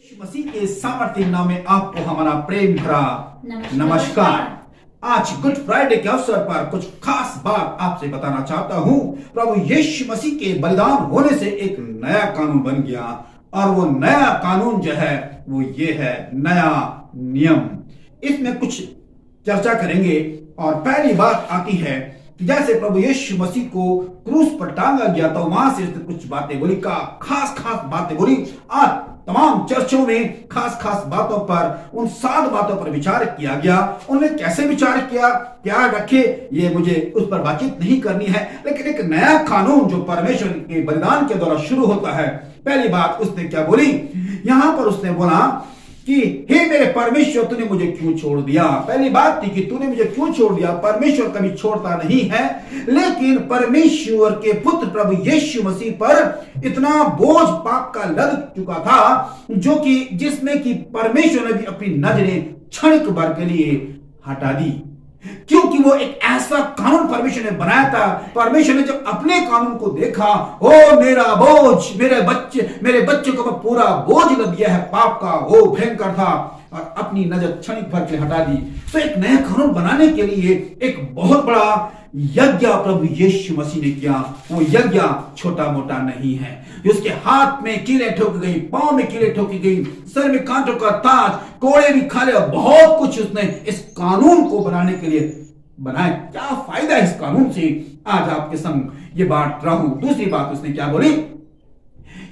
यीशु मसीह के सामर्थ्य नाम में आपको हमारा प्रेम भरा नमस्कार। आज गुड फ्राइडे के अवसर पर कुछ खास बात आपसे बताना चाहता हूं। प्रभु यीशु मसीह के बलिदान होने से एक नया कानून बन गया और वो नया कानून जो है वो ये है नया नियम। इसमें कुछ चर्चा करेंगे और पहली बात आती है कि जैसे प्रभु यीशु मसीह को क्रूस पर टांगा गया तो वहां से कुछ बातें बोली का खास बातें बोली। आज तमाम चर्चों में खास बातों पर उन 7 बातों पर विचार किया गया। उन्होंने कैसे विचार किया, क्या रखे, ये मुझे उस पर बातचीत नहीं करनी है, लेकिन एक नया कानून जो परमेश्वर के बलिदान के द्वारा शुरू होता है। पहली बात उसने क्या बोली, यहां पर उसने बोला कि हे मेरे परमेश्वर तूने मुझे क्यों छोड़ दिया। पहली बात थी कि तूने मुझे क्यों छोड़ दिया। परमेश्वर कभी छोड़ता नहीं है, लेकिन परमेश्वर के पुत्र प्रभु यीशु मसीह पर इतना बोझ पाप का लद चुका था जो कि जिसमें कि परमेश्वर ने भी अपनी नजरें क्षणिक भर के लिए हटा दी, क्योंकि वो एक ऐसा कानून परमेश्वर ने बनाया था। परमेश्वर ने जब अपने कानून को देखा, ओ मेरा बोझ, मेरे बच्चे को पूरा बोझ लग दिया है पाप का, वो भयंकर था, और अपनी नजर क्षणिक भर के हटा दी। तो एक नया कानून बनाने के लिए एक बहुत बड़ा यज्ञ प्रभु यीशु मसीह ने किया। वो यज्ञ छोटा मोटा नहीं है। उसके हाथ में कीलें ठोकी गई, पांव में कीलें ठोकी गई, सर में कांटों का ताज, कोड़े भी खा ले, बहुत कुछ उसने इस कानून को बनाने के लिए बनाया। क्या फायदा इस कानून से, आज आपके संग ये बात रहा हूं। दूसरी बात उसने क्या बोली,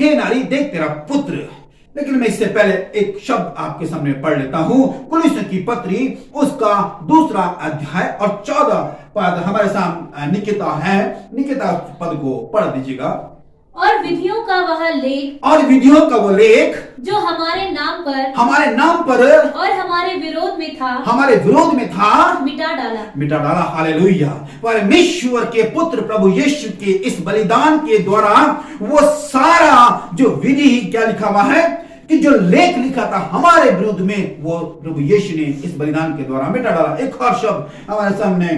हे नारी देख तेरा पुत्र। लेकिन मैं इससे पहले एक शब्द आपके सामने पढ़ लेता हूं। कुलुस्सियों की पत्री उसका 2 अध्याय और 14 पद हमारे सामने निकिता है। निकिता पद को पढ़ दीजिएगा। और विधियों का वो लेख जो हमारे नाम पर और हमारे विरोध में था मिटा डाला। हालेलुया। परमेश्वर के पुत्र प्रभु यीशु के इस बलिदान के द्वारा वो सारा जो विधि क्या लिखा हुआ है कि जो लेख लिखा था हमारे विरुद्ध में, वो प्रभु यीशु ने इस बलिदान के द्वारा मिटा डाला। एक और शब्द हमारे सामने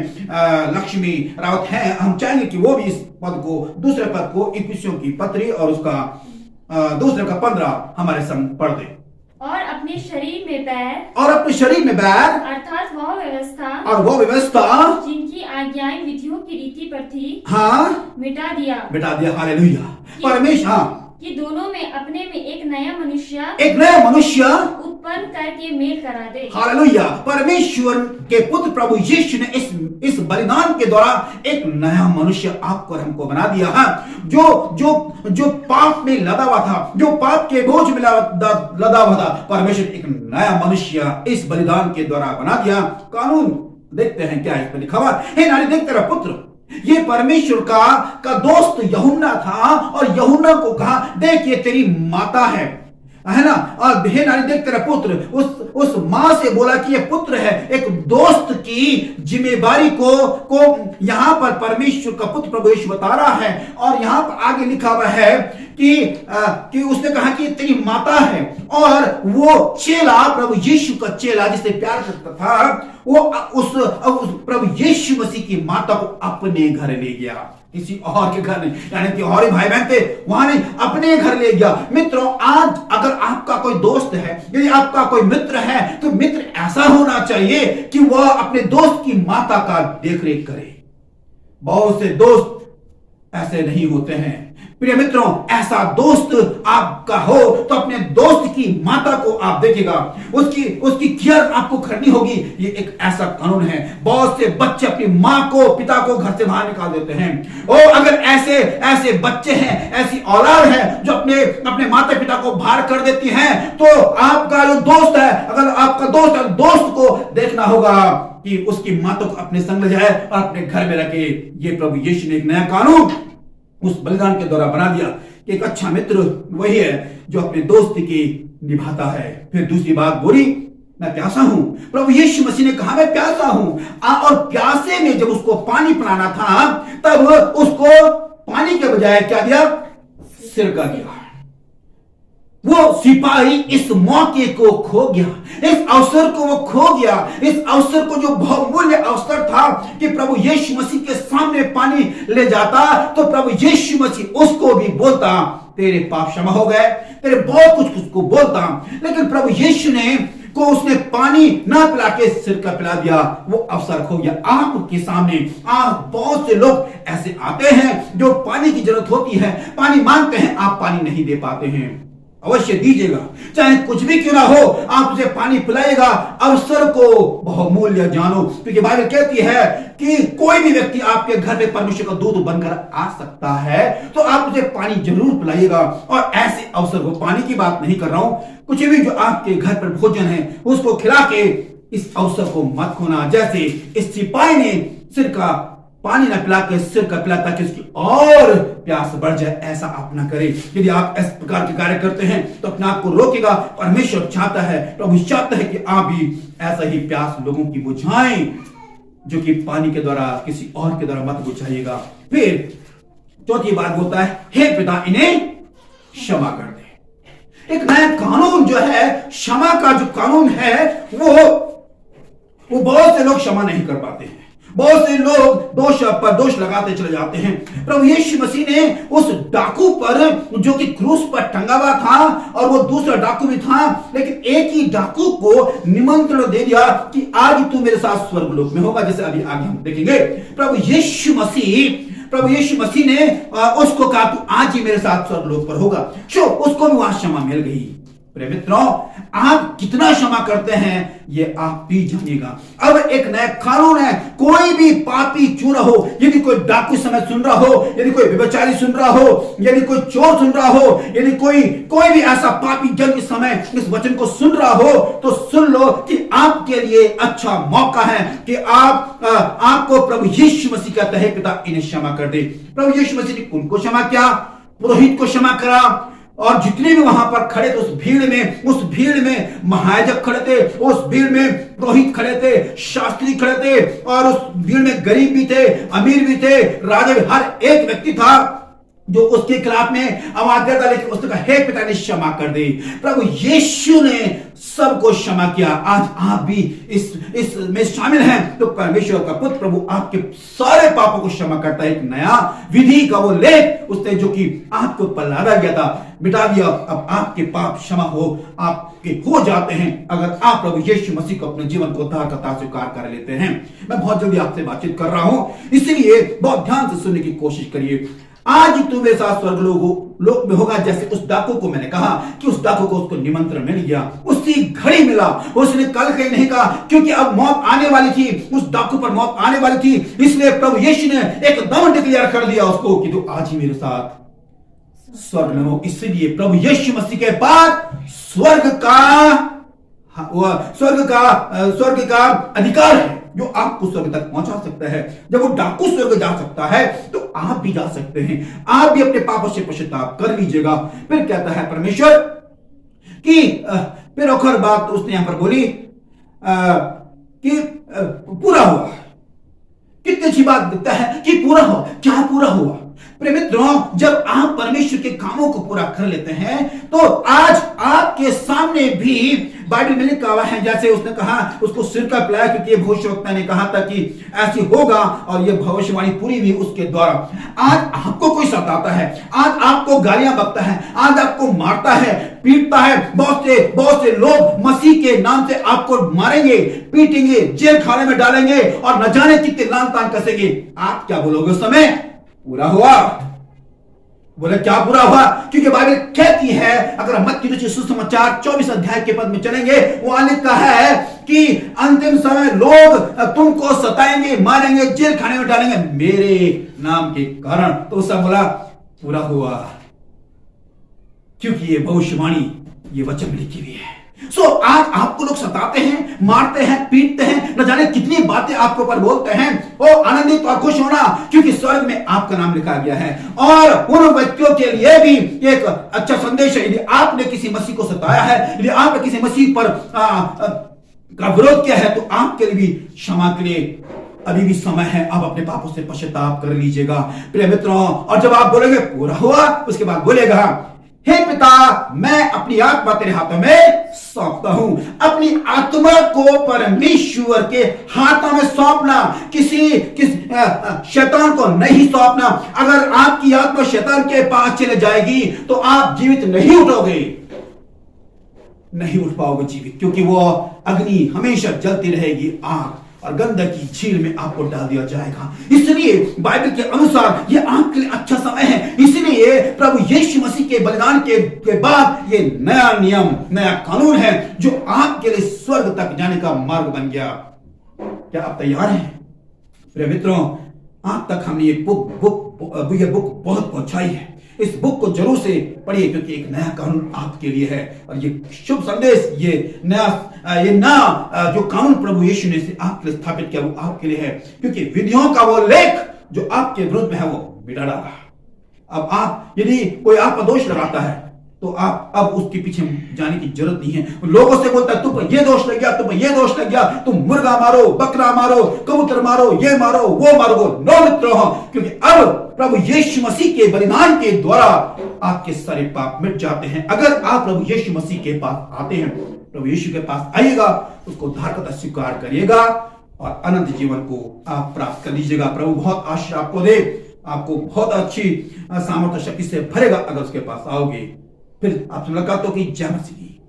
लक्ष्मी रावत है, हम चाहेंगे कि वो भी इस पद को, दूसरे पद को इफिसियों की पत्री और उसका 2 का 15 हमारे संग पढ़ दे। और अपने शरीर में बैर अर्थात वो व्यवस्था जिनकी आज्ञाएं विधियों की रीति पर थी, हाँ, मिटा दिया। हालेलुया। परमेश्वर कि दोनों में अपने में एक नया मनुष्य उत्पन्न करके मेल करा दे। हालेलुया। परमेश्वर के पुत्र प्रभु यीशु ने इस बलिदान के द्वारा एक नया मनुष्य आपको और हमको बना दिया है। जो पाप में लदा हुआ था, जो पाप के बोझ में लदा हुआ था, परमेश्वर एक नया मनुष्य इस बलिदान के द्वारा बना दिया। कानून देखते हैं क्या इस पर लिखा हुआ, हे नारी देख तेरा पुत्र। ये परमेश्वर का दोस्त यूहन्ना था और यूहन्ना को कहा देख ये तेरी माता है ना, और हे नारी देख तेरा पुत्र। उस मां से बोला कि ये पुत्र है। एक दोस्त की जिम्मेदारी को यहां पर परमेश्वर का पुत्र प्रभु यीशु बता रहा है। और यहां पर आगे लिखा हुआ है कि उसने कहा कि तेरी माता है, और वो चेला प्रभु यीशु का चेला जिसे प्यार करता था, वो उस प्रभु यीशु मसीह की माता को अपने घर ले गया, किसी और के घर नहीं, यानी कि और भाई बहन थे वहां नहीं, अपने घर ले गया। मित्रों, आज अगर आपका कोई दोस्त है, यदि आपका कोई मित्र है, तो मित्र ऐसा होना चाहिए कि वह अपने दोस्त की माता का देखरेख करे। बहुत से दोस्त ऐसे नहीं होते हैं। प्रिय मित्रों, ऐसा दोस्त आपका हो तो अपने दोस्त की माता को आप देखिएगा, उसकी केयर आपको करनी होगी। ये एक ऐसा कानून है। बहुत से बच्चे अपनी माँ को, पिता को घर से बाहर निकाल देते हैं। और अगर ऐसे बच्चे हैं, ऐसी औलाद है जो अपने माता पिता को बाहर कर देती है, तो आपका जो दोस्त है, अगर आपका दोस्त को देखना होगा कि उसकी माता को अपने संग ले जाए और अपने घर में रखे। ये प्रभु यीशु ने एक नया कानून उस बलिदान के द्वारा बना दिया कि एक अच्छा मित्र वही है जो अपने दोस्त की निभाता है। फिर दूसरी बात बोली, मैं प्यासा हूं। प्रभु यीशु मसीह ने कहा मैं प्यासा हूं। और प्यासे में जब उसको पानी पिलाना था, तब उसको पानी के बजाय क्या दिया, सिरका दिया। वो सिपाही इस मौके को खो गया, इस अवसर को वो खो गया। इस अवसर को, जो बहुमूल्य अवसर था कि प्रभु यीशु मसीह के सामने पानी ले जाता, तो प्रभु यीशु मसीह उसको भी बोलता तेरे पाप क्षमा हो गए, तेरे बहुत कुछ उसको बोलता, लेकिन प्रभु यीशु ने को उसने पानी ना पिला के सिरका पिला दिया, वो अवसर खो गया आपके सामने। आप बहुत से लोग ऐसे आते हैं जो पानी की जरूरत होती है, पानी मांगते हैं, आप पानी नहीं दे पाते हैं। अवश्य दीजिएगा, चाहे कुछ भी क्यों ना हो, आप उसे पानी पिलाएगा। अवसर को बहुमूल्य जानो, क्योंकि बाइबल कहती है कि कोई भी व्यक्ति आपके घर में परमेश्वर का दूध बनकर आ सकता है, तो आप उसे पानी जरूर पिलाइएगा। और ऐसे अवसर को, पानी की बात नहीं कर रहा हूं, कुछ भी जो आपके घर पर भोजन है उसको खिला के इस अवसर को मत खोना। जैसे इस सिपाही ने सिर का पानी न पिला के सिर का पिला ताकि उसकी और प्यास बढ़ जाए, ऐसा आप ना करें। यदि आप इस प्रकार के कार्य करते हैं तो अपने आप को रोकेगा। परमेश्वर चाहता है, प्रभु चाहता है कि आप भी ऐसा ही प्यास लोगों की बुझाएं, जो कि पानी के द्वारा, किसी और के द्वारा मत बुझाइएगा। फिर चौथी बात बोलता है, हे पिता इन्हें क्षमा कर दे। एक नया कानून जो है, क्षमा का जो कानून है, वो बहुत से लोग क्षमा नहीं कर पाते हैं। बहुत से लोग दोष पर दोष लगाते चले जाते हैं। प्रभु यीशु मसीह ने उस डाकू पर, जो कि क्रूस पर टंगा हुआ था, और वो दूसरा डाकू भी था, लेकिन एक ही डाकू को निमंत्रण दे दिया कि आज तू मेरे साथ स्वर्गलोक में होगा, जैसे अभी आगे हम देखेंगे। प्रभु यीशु मसीह ने उसको कहा तू आज ही मेरे साथ स्वर्गलोक पर होगा। उसको भी वहां क्षमा मिल गई। प्रिय मित्रों, आप कितना क्षमा करते हैं ये आप भी जानिएगा। अब एक नया कानून है, कोई भी पापी क्यों ना हो, यदि कोई डाकू समय सुन रहा हो, यदि कोई व्यभिचारी सुन रहा हो, यदि कोई चोर सुन रहा हो, यदि कोई भी ऐसा पापी जन इस समय इस वचन को सुन रहा हो, तो सुन लो कि आपके लिए अच्छा मौका है कि आपको प्रभु यीशु मसीह कहता है पिता इन्हें क्षमा कर दे। प्रभु यीशु मसीह ने उनको क्षमा किया, पुरोहित को क्षमा करा, और जितने भी वहां पर खड़े थे उस भीड़ में महायाजक खड़े थे, उस भीड़ में पुरोहित खड़े थे, शास्त्री खड़े थे, और उस भीड़ में गरीब भी थे, अमीर भी थे, राजा भी, हर एक व्यक्ति था जो उसके खिलाफ में आवाज देता, लेकिन उसने कहा हे पिता ने क्षमा कर दे। प्रभु यीशु ने सबको क्षमा किया। आज आप भी इस में शामिल हैं तो परमेश्वर का पुत्र प्रभु आपके सारे पापों को क्षमा करता है। एक नया विधि का वो लेख उसने जो कि आपके ऊपर लादा गया था, मिटा दिया। अब आपके पाप क्षमा आपके हो जाते हैं अगर आप प्रभु यीशु मसीह को अपने जीवन को उद्धारकर्ता स्वीकार कर लेते हैं। मैं बहुत जल्दी आपसे बातचीत कर रहा हूं, इसलिए बहुत ध्यान से सुनने की कोशिश करिए। आज तू मेरे साथ स्वर्गलोक में होगा, जैसे उस डाकू को मैंने कहा कि उस डाकू को उसको निमंत्रण मिल गया, उसी घड़ी मिला। उसने कल कहीं नहीं कहा, क्योंकि अब मौत आने वाली थी, उस डाकू पर मौत आने वाली थी, इसलिए प्रभु यीशु ने एकदम डिक्लेयर कर दिया उसको कि तू आज ही मेरे साथ स्वर्ग में हो। इसलिए प्रभु यीशु मसीह के बाद स्वर्ग का अधिकार है जो आपको स्वर्ग तक पहुंचा सकता है। जब वो डाकू स्वर्ग जा सकता है तो आप भी जा सकते हैं। आप भी अपने पापों से पश्चाताप कर लीजिएगा। फिर कहता है परमेश्वर कि फिर आखिर बात उसने यहां पर बोली कि पूरा हुआ। कितनी अच्छी बात दिखता है कि पूरा हुआ। क्या पूरा हुआ? प्रिय मित्रों, जब आप परमेश्वर के कामों को पूरा कर लेते हैं तो आज आपके सामने भी बाइबल में लिखा हुआ है, जैसे उसने कहा उसको सिरका पिलाया, क्योंकि भविष्यवक्ता ने कहा था कि ऐसी होगा और यह भविष्यवाणी पूरी हुई उसके द्वारा। आज आपको कोई सताता है, आज आपको गालियां बकता है, आज आपको मारता है, पीटता है। बहुत से लोग मसीह के नाम से आपको मारेंगे, पीटेंगे, जेल खाने में डालेंगे और न जाने कितने लान तान कसेंगे। आप क्या बोलोगे उस समय? पूरा हुआ। बोले क्या पूरा हुआ? क्योंकि बाइबल कहती है, अगर हम मत्ती रचित सुसमाचार 24 अध्याय के पद में चलेंगे, वहां लिखा है कि अंतिम समय लोग तुमको सताएंगे, मारेंगे, जेल खाने में डालेंगे मेरे नाम के कारण। तो उसने बोला पूरा हुआ, क्योंकि ये भविष्यवाणी, ये वचन लिखी हुई है। आज आपको लोग सताते हैं, मारते हैं, पीटते हैं, न जाने कितनी बातें आपके ऊपर बोलते हैं। ओ आनंदित और खुश होना, क्योंकि स्वर्ग में आपका नाम लिखा गया है। और उन व्यक्तियों के लिए भी एक अच्छा संदेश है। यदि आपने किसी मसीह को सताया है, यदि आपने किसी मसीह पर का विरोध किया है, तो आपके लिए भी क्षमा के लिए अभी भी समय है। आप अपने पापों से पश्चाताप कर लीजिएगा प्रिय मित्रों। और जब आप बोलेंगे पूरा हुआ, उसके बाद बोलेगा हे पिता, मैं अपनी आत्मा तेरे हाथों में सौंपता हूं। अपनी आत्मा को परमेश्वर के हाथों में सौंपना, शैतान को नहीं सौंपना। अगर आपकी आत्मा शैतान के पास चले जाएगी तो आप जीवित नहीं उठोगे, नहीं उठ पाओगे जीवित, क्योंकि वो अग्नि हमेशा जलती रहेगी, आग और गंधक की झील में आपको डाल दिया जाएगा। इसलिए बाइबल के अनुसार ये आपके लिए अच्छा समय है। इसलिए प्रभु यीशु मसीह के बलिदान के बाद ये नया नियम, नया कानून है जो आपके लिए स्वर्ग तक जाने का मार्ग बन गया। क्या आप तैयार हैं प्रिय मित्रों? आज तक हमने ये बुक बहुत पहुंचाई है। इस बुक को जरूर से पढ़िए, क्योंकि एक नया कानून आपके लिए है। और ये शुभ संदेश, ये नया जो कानून प्रभु यीशु ने से आपके लिए स्थापित किया, वो आपके लिए है। क्योंकि विधियों का वो लेख जो आपके विरुद्ध में है, वो मिटा डाला। अब आप, यदि कोई आपका दोष लगाता है, तो आप अब उसके पीछे जाने की जरूरत नहीं है। लोगों से बोलता है तुम पर ये दोष लग गया, तुम पर ये दोष लग गया, तुम मुर्गा मारो, बकरा मारो, कबूतर मारो, ये मारो, वो मारो। नो मित्रों, क्योंकि अब प्रभु यीशु मसीह के बलिदान के द्वारा आपके सारे पाप मिट जाते हैं। अगर आप प्रभु यीशु मसीह के पास आते हैं, प्रभु यीशु के पास आइएगा, उसको उद्धारकर्ता स्वीकार करिएगा और अनंत जीवन को आप प्राप्त कर लीजिएगा। प्रभु बहुत आशीष आपको दे, आपको बहुत अच्छी सामर्थ्य शक्ति से भरेगा अगर उसके पास आओगे। फिर आपसे मुलाकात होगी। जय मसीह की।